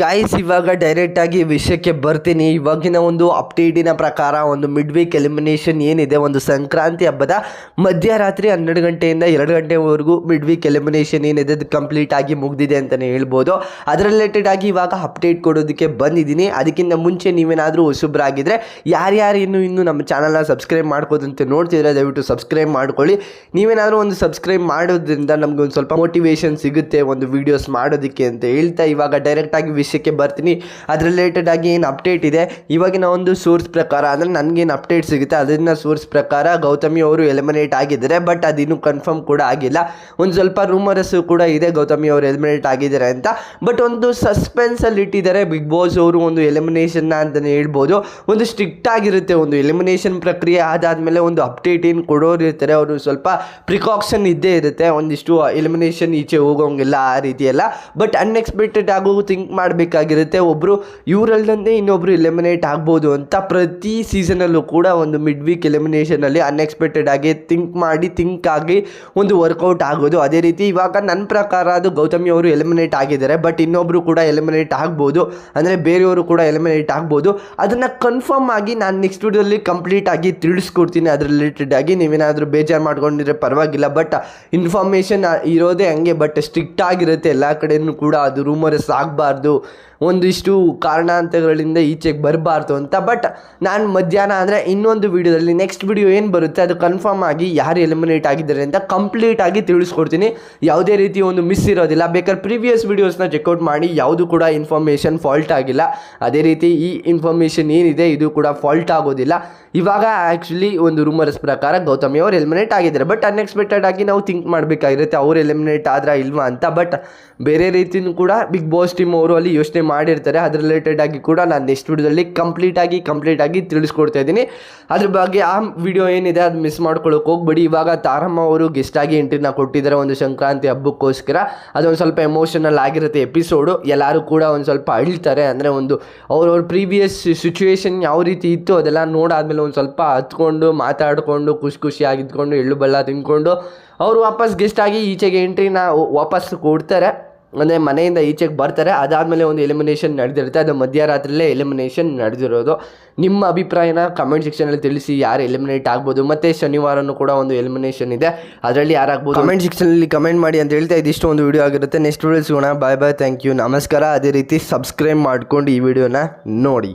Guys ಇವಾಗ ಡೈರೆಕ್ಟಾಗಿ ವಿಷಯಕ್ಕೆ ಬರ್ತೀನಿ. ಇವಾಗಿನ ಒಂದು ಅಪ್ಡೇಟಿನ ಪ್ರಕಾರ ಒಂದು ಮಿಡ್ ವೀಕ್ ಎಲಿಮಿನೇಷನ್ ಏನಿದೆ, ಒಂದು ಸಂಕ್ರಾಂತಿ ಹಬ್ಬದ ಮಧ್ಯರಾತ್ರಿ 12 ಗಂಟೆಯಿಂದ 2 ಗಂಟೆವರೆಗೂ ಮಿಡ್ ವೀಕ್ ಎಲಿಮಿನೇಷನ್ ಏನಿದೆ ಅದು ಕಂಪ್ಲೀಟ್ ಆಗಿ ಮುಗಿದಿದೆ ಅಂತಲೇ ಹೇಳ್ಬೋದು. ಅದರ ರಿಲೇಟೆಡ್ ಆಗಿ ಇವಾಗ ಅಪ್ಡೇಟ್ ಕೊಡೋದಕ್ಕೆ ಬಂದಿದ್ದೀನಿ. ಅದಕ್ಕಿಂತ ಮುಂಚೆ ನೀವೇನಾದರೂ ಹೊಸಬ್ರಾಗಿದ್ದರೆ ಯಾರ್ಯಾರು ಇನ್ನೂ ನಮ್ಮ ಚಾನಲ್ನ ಸಬ್ಸ್ಕ್ರೈಬ್ ಮಾಡ್ಕೋದಂತೆ ನೋಡ್ತಿದ್ರೆ ದಯವಿಟ್ಟು ಸಬ್ಸ್ಕ್ರೈಬ್ ಮಾಡ್ಕೊಳ್ಳಿ. ನೀವೇನಾದರೂ ಒಂದು ಸಬ್ಸ್ಕ್ರೈಬ್ ಮಾಡೋದ್ರಿಂದ ನಮಗೆ ಒಂದು ಸ್ವಲ್ಪ ಮೋಟಿವೇಶನ್ ಸಿಗುತ್ತೆ ಒಂದು ವೀಡಿಯೋಸ್ ಮಾಡೋದಕ್ಕೆ ಅಂತ ಹೇಳ್ತಾ ಇವಾಗ ಡೈರೆಕ್ಟಾಗಿ ವಿಷಯಕ್ಕೆ ಬರ್ತೀನಿ. ಅದ್ರ ರಿಲೇಟೆಡ್ ಆಗಿ ಏನು ಅಪ್ಡೇಟ್ ಇದೆ, ಇವಾಗಿನ ಒಂದು ಸೋರ್ಸ್ ಪ್ರಕಾರ ಅಂದರೆ ನನಗೇನು ಅಪ್ಡೇಟ್ ಸಿಗುತ್ತೆ ಅದನ್ನ ಸೋರ್ಸ್ ಪ್ರಕಾರ ಗೌತಮಿ ಅವರು ಎಲಿಮಿನೇಟ್ ಆಗಿದ್ದಾರೆ. ಬಟ್ ಅದಿನ್ನೂ ಕನ್ಫರ್ಮ್ ಕೂಡ ಆಗಿಲ್ಲ. ಒಂದು ಸ್ವಲ್ಪ ರೂಮರ್ಸ್ ಕೂಡ ಇದೆ ಗೌತಮಿ ಅವರು ಎಲಿಮಿನೇಟ್ ಆಗಿದ್ದಾರೆ ಅಂತ. ಬಟ್ ಒಂದು ಸಸ್ಪೆನ್ಸಲ್ಲಿ ಇಟ್ಟಿದ್ದಾರೆ ಬಿಗ್ ಬಾಸ್ ಅವರು ಒಂದು ಎಲಿಮಿನೇಷನ್ನ ಅಂತಲೇ ಹೇಳ್ಬೋದು. ಒಂದು ಸ್ಟ್ರಿಕ್ಟ್ ಆಗಿರುತ್ತೆ ಒಂದು ಎಲಿಮಿನೇಷನ್ ಪ್ರಕ್ರಿಯೆ. ಅದಾದಮೇಲೆ ಒಂದು ಅಪ್ಡೇಟ್ ಏನು ಕೊಡೋರು ಇರ್ತಾರೆ ಅವರು ಸ್ವಲ್ಪ ಪ್ರಿಕಾಕ್ಷನ್ ಇದ್ದೇ ಇರುತ್ತೆ. ಒಂದಿಷ್ಟು ಎಲಿಮಿನೇಷನ್ ಈಚೆ ಹೋಗೋಂಗಿಲ್ಲ ಆ ರೀತಿ ಎಲ್ಲ. ಬಟ್ ಅನ್ಎಕ್ಸ್ಪೆಕ್ಟೆಡ್ ಆಗೋ ಥಿಂಕ್ ಮಾಡಬೇಕಾಗಿರುತ್ತೆ. ಒಬ್ಬರು ಇವರಲ್ಲದೆ ಇನ್ನೊಬ್ರು ಎಲಿಮಿನೇಟ್ ಆಗ್ಬೋದು ಅಂತ ಪ್ರತಿ ಸೀಸನಲ್ಲೂ ಕೂಡ ಒಂದು ಮಿಡ್ ವೀಕ್ ಎಲಿಮಿನೇಷನಲ್ಲಿ ಅನ್ಎಕ್ಸ್ಪೆಕ್ಟೆಡ್ ಆಗಿ ಥಿಂಕ್ ಆಗಿ ಒಂದು ವರ್ಕೌಟ್ ಆಗೋದು. ಅದೇ ರೀತಿ ಇವಾಗ ನನ್ನ ಪ್ರಕಾರ ಅದು ಗೌತಮಿ ಅವರು ಎಲಿಮಿನೇಟ್ ಆಗಿದ್ದಾರೆ. ಬಟ್ ಇನ್ನೊಬ್ರು ಕೂಡ ಎಲಿಮಿನೇಟ್ ಆಗ್ಬೋದು, ಅಂದರೆ ಬೇರೆಯವರು ಕೂಡ ಎಲಿಮಿನೇಟ್ ಆಗ್ಬೋದು. ಅದನ್ನು ಕನ್ಫರ್ಮ್ ಆಗಿ ನಾನು ನೆಕ್ಸ್ಟ್ ವಿಡಿಯೋದಲ್ಲಿ ಕಂಪ್ಲೀಟ್ ಆಗಿ ತಿಳಿಸ್ಕೊಡ್ತೀನಿ. ಅದ್ರ ರಿಲೇಟೆಡ್ ಆಗಿ ನೀವೇನಾದರೂ ಬೇಜಾರು ಮಾಡ್ಕೊಂಡಿದ್ರೆ ಪರವಾಗಿಲ್ಲ. ಬಟ್ ಇನ್ಫಾರ್ಮೇಷನ್ ಇರೋದೇ ಹಂಗೆ. ಬಟ್ ಸ್ಟ್ರಿಕ್ಟ್ ಆಗಿರುತ್ತೆ ಎಲ್ಲ ಕಡೆಯೂ ಕೂಡ. ಅದು ರೂಮರ್ಸ್ ಆಗಬಾರ್ದು, ಒಂದಿಷ್ಟು ಕಾರಣಾಂತರಗಳಿಂದ ಈಚೆಗೆ ಬರಬಾರ್ದು ಅಂತ. ಬಟ್ ನಾನು ಮಧ್ಯಾಹ್ನ ಅಂದರೆ ಇನ್ನೊಂದು ವೀಡಿಯೋದಲ್ಲಿ ನೆಕ್ಸ್ಟ್ ವಿಡಿಯೋ ಏನು ಬರುತ್ತೆ ಅದು ಕನ್ಫರ್ಮ್ ಆಗಿ ಯಾರು ಎಲಿಮಿನೇಟ್ ಆಗಿದ್ದಾರೆ ಅಂತ ಕಂಪ್ಲೀಟ್ ಆಗಿ ತಿಳಿಸ್ಕೊಡ್ತೀನಿ. ಯಾವುದೇ ರೀತಿ ಒಂದು ಮಿಸ್ ಇರೋದಿಲ್ಲ. ಬೇಕಾದ್ರೆ ಪ್ರೀವಿಯಸ್ ವೀಡಿಯೋಸ್ನ ಚೆಕ್ಔಟ್ ಮಾಡಿ, ಯಾವುದು ಕೂಡ ಇನ್ಫಾರ್ಮೇಷನ್ ಫಾಲ್ಟ್ ಆಗಿಲ್ಲ. ಅದೇ ರೀತಿ ಈ ಇನ್ಫಾರ್ಮೇಷನ್ ಏನಿದೆ ಇದು ಕೂಡ ಫಾಲ್ಟ್ ಆಗೋದಿಲ್ಲ. ಇವಾಗ ಆ್ಯಕ್ಚುಲಿ ಒಂದು ರೂಮರ್ಸ್ ಪ್ರಕಾರ ಗೌತಮಿ ಅವರು ಎಲಿಮಿನೇಟ್ ಆಗಿದ್ದಾರೆ. ಬಟ್ ಅನ್ಎಕ್ಸ್ಪೆಕ್ಟೆಡ್ ಆಗಿ ನಾವು ಥಿಂಕ್ ಮಾಡಬೇಕಾಗಿರುತ್ತೆ ಅವ್ರು ಎಲಿಮಿನೇಟ್ ಆದ್ರಾ ಇಲ್ವಾ ಅಂತ. ಬಟ್ ಬೇರೆ ರೀತಿಯೂ ಕೂಡ ಬಿಗ್ ಬಾಸ್ ಟೀಮ್ ಅವರು ಅಲ್ಲಿ ಯೋಚನೆ ಮಾಡಿರ್ತಾರೆ. ಅದ್ರ ರಿಲೇಟೆಡ್ ಆಗಿ ಕೂಡ ನಾನು ನೆಕ್ಸ್ಟ್ ವಿಡಿಯೋದಲ್ಲಿ ಕಂಪ್ಲೀಟ್ ಆಗಿ ತಿಳಿಸ್ಕೊಡ್ತಾ ಇದ್ದೀನಿ. ಅದ್ರ ಬಗ್ಗೆ ಆ ವಿಡಿಯೋ ಏನಿದೆ ಅದು ಮಿಸ್ ಮಾಡ್ಕೊಳ್ಳೋಕೆ ಹೋಗ್ಬೇಡಿ. ಇವಾಗ ತಾರಮ್ಮ ಅವರು ಗೆಸ್ಟ್ ಆಗಿ ಎಂಟ್ರಿನ ಕೊಟ್ಟಿದ್ದಾರೆ ಒಂದು ಸಂಕ್ರಾಂತಿ ಹಬ್ಬಕ್ಕೋಸ್ಕರ. ಅದೊಂದು ಸ್ವಲ್ಪ ಎಮೋಷನಲ್ ಆಗಿರುತ್ತೆ ಎಪಿಸೋಡು. ಎಲ್ಲರೂ ಕೂಡ ಒಂದು ಸ್ವಲ್ಪ ಅಳ್ತಾರೆ. ಅಂದರೆ ಒಂದು ಅವ್ರವ್ರ ಪ್ರೀವಿಯಸ್ ಸಿಚುವೇಶನ್ ಯಾವ ರೀತಿ ಇತ್ತು ಅದೆಲ್ಲ ನೋಡಾದ್ಮೇಲೆ ಒಂದು ಸ್ವಲ್ಪ ಹತ್ಕೊಂಡು ಮಾತಾಡಿಕೊಂಡು ಖುಷಿಯಾಗಿದ್ಕೊಂಡು ಎಳ್ಳು ಬೆಲ್ಲ ತಿಂದ್ಕೊಂಡು ಅವರು ವಾಪಸ್ ಗೆಸ್ಟ್ ಆಗಿ ಈಚೆಗೆ ಎಂಟ್ರಿನ ವಾಪಸ್ ಕೊಡ್ತಾರೆ. ಅಂದರೆ ಮನೆಯಿಂದ ಈಚೆಗೆ ಬರ್ತಾರೆ. ಅದಾದಮೇಲೆ ಒಂದು ಎಲಿಮಿನೇಷನ್ ನಡೆದಿರುತ್ತೆ. ಅದು ಮಧ್ಯರಾತ್ರಿಯಲ್ಲೇ ಎಲಿಮಿನೇಷನ್ ನಡೆದಿರೋದು. ನಿಮ್ಮ ಅಭಿಪ್ರಾಯನ ಕಮೆಂಟ್ ಸೆಕ್ಷನಲ್ಲಿ ತಿಳಿಸಿ. ಯಾರು ಎಲಿಮಿನೇಟ್ ಆಗ್ಬೋದು. ಮತ್ತು ಶನಿವಾರನೂ ಕೂಡ ಒಂದು ಎಲಿಮಿನೇಷನ್ ಇದೆ, ಅದರಲ್ಲಿ ಯಾರಾಗ್ಬೋದು ಕಮೆಂಟ್ ಸೆಕ್ಷನಲ್ಲಿ ಕಮೆಂಟ್ ಮಾಡಿ ಅಂತ ಹೇಳ್ತಾ ಇದಿಷ್ಟು ಒಂದು ವಿಡಿಯೋ ಆಗಿರುತ್ತೆ. ನೆಕ್ಸ್ಟ್ ವಿಡಿಯೋ ಸಿಗೋಣ. ಬಾಯ್ ಬಾಯ್, ಥ್ಯಾಂಕ್ ಯು, ನಮಸ್ಕಾರ. ಅದೇ ರೀತಿ ಸಬ್ಸ್ಕ್ರೈಬ್ ಮಾಡ್ಕೊಂಡು ಈ ವಿಡಿಯೋನ ನೋಡಿ.